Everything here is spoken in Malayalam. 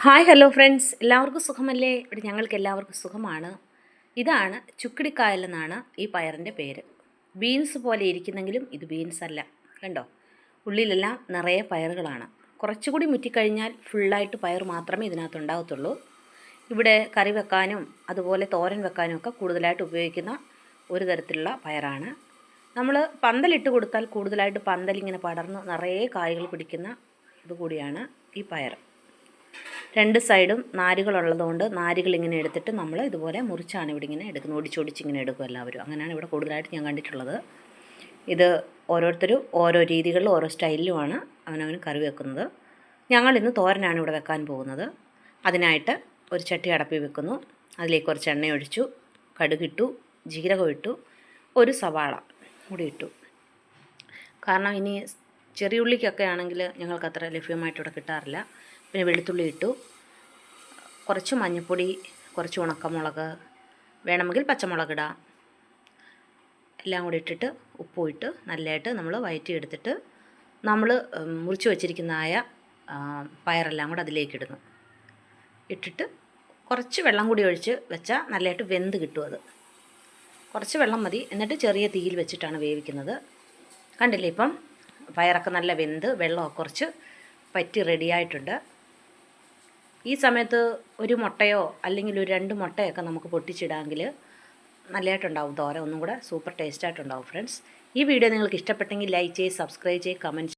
ഹായ് ഹലോ ഫ്രണ്ട്സ്, എല്ലാവർക്കും സുഖമല്ലേ? ഇവിടെ ഞങ്ങൾക്ക് എല്ലാവർക്കും സുഖമാണ്. ഇതാണ് ചുക്കിടിക്കായൽ എന്നാണ് ഈ പയറിൻ്റെ പേര്. ബീൻസ് പോലെ ഇരിക്കുന്നെങ്കിലും ഇത് ബീൻസ് അല്ല. കണ്ടോ, ഉള്ളിലെല്ലാം നിറയെ പയറുകളാണ്. കുറച്ചുകൂടി മുറ്റിക്കഴിഞ്ഞാൽ ഫുള്ളായിട്ട് പയർ മാത്രമേ ഇതിനകത്ത് ഉണ്ടാകത്തുള്ളൂ. ഇവിടെ കറി വെക്കാനും അതുപോലെ തോരൻ വെക്കാനും ഒക്കെ കൂടുതലായിട്ട് ഉപയോഗിക്കുന്ന ഒരു തരത്തിലുള്ള പയറാണ്. നമ്മൾ പന്തലിട്ട് കൊടുത്താൽ കൂടുതലായിട്ട് പന്തലിങ്ങനെ പടർന്ന് നിറയെ കായ്കൾ പിടിക്കുന്ന ഇതുകൂടിയാണ് ഈ പയർ. രണ്ട് സൈഡും നാരുകളുള്ളതുകൊണ്ട് നാരുകൾ ഇങ്ങനെ എടുത്തിട്ട് നമ്മൾ ഇതുപോലെ മുറിച്ചാണ് ഇവിടെ ഇങ്ങനെ എടുക്കുന്നത്. ഒടിച്ചൊടിച്ചിങ്ങനെ എടുക്കും എല്ലാവരും. അങ്ങനെയാണ് ഇവിടെ കൂടുതലായിട്ട് ഞാൻ കണ്ടിട്ടുള്ളത്. ഇത് ഓരോരുത്തരും ഓരോ രീതികളിലും ഓരോ സ്റ്റൈലിലുമാണ് അവനവന് കറി വെക്കുന്നത്. ഞങ്ങളിന്ന് തോരനാണ് ഇവിടെ വെക്കാൻ പോകുന്നത്. അതിനായിട്ട് ഒരു ചട്ടി അടപ്പി വെക്കുന്നു. അതിലേക്ക് കുറച്ച് എണ്ണ ഒഴിച്ചു, കടുകിട്ടു, ജീരകം ഇട്ടു, ഒരു സവാള കൂടി ഇട്ടു. കാരണം ഇനി ചെറിയുള്ളിക്കൊക്കെ ആണെങ്കിൽ ഞങ്ങൾക്ക് അത്ര ലഭ്യമായിട്ട് ഇവിടെ കിട്ടാറില്ല. പിന്നെ വെളുത്തുള്ളി ഇട്ടു, കുറച്ച് മഞ്ഞൾപ്പൊടി, കുറച്ച് ഉണക്കമുളക്, വേണമെങ്കിൽ പച്ചമുളക് ഇടാം. എല്ലാം കൂടി ഇട്ടിട്ട് ഉപ്പും ഇട്ട് നല്ലതായിട്ട് നമ്മൾ വഴറ്റിയെടുത്തിട്ട് നമ്മൾ മുറിച്ച് വെച്ചിരിക്കുന്നതായ പയറെല്ലാം കൂടെ അതിലേക്ക് ഇടുന്നു. ഇട്ടിട്ട് കുറച്ച് വെള്ളം കൂടി ഒഴിച്ച് വെച്ചാൽ നല്ലതായിട്ട് വെന്ത് കിട്ടും. അത് കുറച്ച് വെള്ളം മതി. എന്നിട്ട് ചെറിയ തീയിൽ വെച്ചിട്ടാണ് വേവിക്കുന്നത്. കണ്ടില്ലേ, ഇപ്പം പയറൊക്കെ നല്ല വെന്ത് വെള്ളമൊക്കെ കുറച്ച് പറ്റി റെഡിയായിട്ടുണ്ട്. ഈ സമയത്ത് ഒരു മുട്ടയോ അല്ലെങ്കിൽ ഒരു 2 മുട്ടയൊക്കെ നമുക്ക് പൊട്ടിച്ചിടാമെങ്കിൽ നല്ലതായിട്ടുണ്ടാവും തോരൻ. ഒന്നും കൂടെ സൂപ്പർ ടേസ്റ്റായിട്ടുണ്ടാവും ഫ്രണ്ട്സ്. ഈ വീഡിയോ നിങ്ങൾക്ക് ഇഷ്ടപ്പെട്ടെങ്കിൽ ലൈക്ക് ചെയ്ത് സബ്സ്ക്രൈബ് ചെയ്ത് കമൻറ്റ്